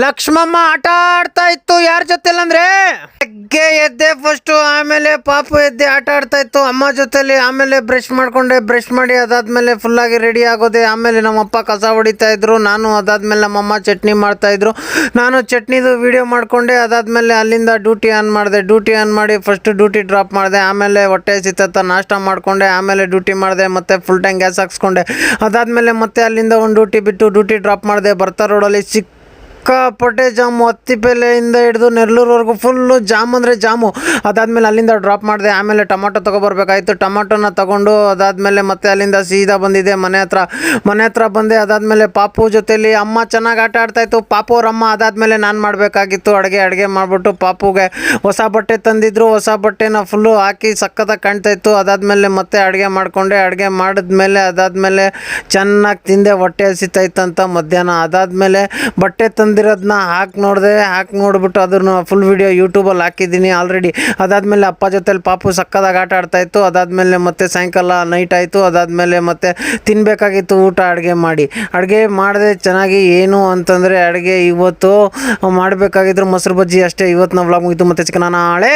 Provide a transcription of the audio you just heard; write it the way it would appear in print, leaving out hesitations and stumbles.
ಲಕ್ಷ್ಮಮ್ಮ ಆಟ ಆಡ್ತಾ ಇತ್ತು ಯಾರ ಜೊತೆಲಿ ಅಂದ್ರೆ ಬೆಗ್ಗೆ ಎದ್ದೆ ಫಸ್ಟ್, ಆಮೇಲೆ ಪಾಪು ಎದ್ದೆ ಆಟ ಆಡ್ತಾ ಇತ್ತು ಅಮ್ಮ ಜೊತೆಲಿ. ಆಮೇಲೆ ಬ್ರಷ್ ಮಾಡಿ ಅದಾದ್ಮೇಲೆ ಫುಲ್ ಆಗಿ ರೆಡಿ ಆಗೋದೆ. ಆಮೇಲೆ ನಮ್ಮಪ್ಪ ಕಸ ಹೊಡಿತಾ ಇದ್ರು, ನಾನು ಅದಾದ್ಮೇಲೆ ನಮ್ಮಮ್ಮ ಚಟ್ನಿ ಮಾಡ್ತಾ ಇದ್ರು. ನಾನು ಚಟ್ನಿದು ವಿಡಿಯೋ ಮಾಡ್ಕೊಂಡೆ. ಅದಾದ್ಮೇಲೆ ಅಲ್ಲಿಂದ ಡ್ಯೂಟಿ ಆನ್ ಮಾಡಿ ಫಸ್ಟ್ ಡ್ಯೂಟಿ ಡ್ರಾಪ್ ಮಾಡಿದೆ. ಆಮೇಲೆ ಹೊಟ್ಟೆ ಹಸಿತತ್ತ ನಾಷ್ಟ ಮಾಡ್ಕೊಂಡೆ. ಆಮೇಲೆ ಡ್ಯೂಟಿ ಮಾಡಿದೆ, ಮತ್ತೆ ಫುಲ್ ಟೈಮ್ ಗ್ಯಾಸ್ ಹಾಕ್ಸ್ಕೊಂಡೆ. ಅದಾದ್ಮೇಲೆ ಮತ್ತೆ ಅಲ್ಲಿಂದ ಒಂದು ಡ್ಯೂಟಿ ಬಿಟ್ಟು ಡ್ಯೂಟಿ ಡ್ರಾಪ್ ಮಾಡಿದೆ. ಬರ್ತಾ ರೋಡಲ್ಲಿ ಸಿಕ್ಕಾಪಟ್ಟೆ ಜಾಮು, ಹತ್ತಿಪೆಲೆಯಿಂದ ಹಿಡಿದು ನೆರಳೂರವರೆಗೂ ಫುಲ್ಲು ಜಾಮ್ ಅಂದರೆ ಜಾಮು. ಅದಾದಮೇಲೆ ಅಲ್ಲಿಂದ ಡ್ರಾಪ್ ಮಾಡಿದೆ. ಆಮೇಲೆ ಟೊಮಾಟೊ ತೊಗೊಬರ್ಬೇಕಾಯ್ತು. ಟೊಮಾಟೊನ ತೊಗೊಂಡು ಅದಾದಮೇಲೆ ಮತ್ತೆ ಅಲ್ಲಿಂದ ಸೀದಾ ಬಂದಿದ್ದೆ ಮನೆ ಹತ್ರ ಬಂದೆ. ಅದಾದಮೇಲೆ ಪಾಪು ಜೊತೆಲಿ ಅಮ್ಮ ಚೆನ್ನಾಗಿ ಆಟ ಆಡ್ತಾಯಿತ್ತು, ಪಾಪು ಅವ್ರಮ್ಮ. ಅದಾದಮೇಲೆ ನಾನು ಮಾಡಬೇಕಾಗಿತ್ತು ಅಡುಗೆ ಮಾಡಿಬಿಟ್ಟು ಪಾಪುಗೆ ಹೊಸ ಬಟ್ಟೆ ತಂದಿದ್ರು. ಹೊಸ ಬಟ್ಟೆನ ಫುಲ್ಲು ಹಾಕಿ ಸಕ್ಕತ್ತಾಗಿ ಕಾಣ್ತಾಯಿತ್ತು. ಅದಾದಮೇಲೆ ಮತ್ತೆ ಅಡುಗೆ ಮಾಡಿಕೊಂಡೆ. ಅಡುಗೆ ಮಾಡಿದ್ಮೇಲೆ ಅದಾದಮೇಲೆ ಚೆನ್ನಾಗಿ ತಿಂದೆ, ಹೊಟ್ಟೆ ಹಸಿತಾಯ್ತಂತ ಮಧ್ಯಾಹ್ನ. ಅದಾದಮೇಲೆ ಬಟ್ಟೆ ತಂದಿರೋದನ್ನ ಹಾಕಿ ನೋಡಿಬಿಟ್ಟು ಅದನ್ನು ಫುಲ್ ವಿಡಿಯೋ ಯೂಟ್ಯೂಬಲ್ಲಿ ಹಾಕಿದ್ದೀನಿ ಆಲ್ರೆಡಿ. ಅದಾದಮೇಲೆ ಅಪ್ಪ ಜೊತೆಲಿ ಪಾಪು ಸಕ್ಕದಾಗಿ ಆಟ ಆಡ್ತಾಯಿತ್ತು. ಅದಾದಮೇಲೆ ಮತ್ತೆ ಸಾಯಂಕಾಲ ನೈಟ್ ಆಯಿತು. ಅದಾದಮೇಲೆ ಮತ್ತೆ ತಿನ್ನಬೇಕಾಗಿತ್ತು ಊಟ. ಅಡುಗೆ ಮಾಡಿದೆ ಚೆನ್ನಾಗಿ. ಏನು ಅಂತಂದರೆ ಅಡುಗೆ ಇವತ್ತು ಮಾಡಬೇಕಾಗಿದ್ರು ಮೊಸರು ಬಜ್ಜಿ ಅಷ್ಟೇ. ಇವತ್ತು ನಾವು ವ್ಲಾಗ್ ಮುಗಿತು. ಮತ್ತೆ ಚಿಕನ ನಾಳೆ.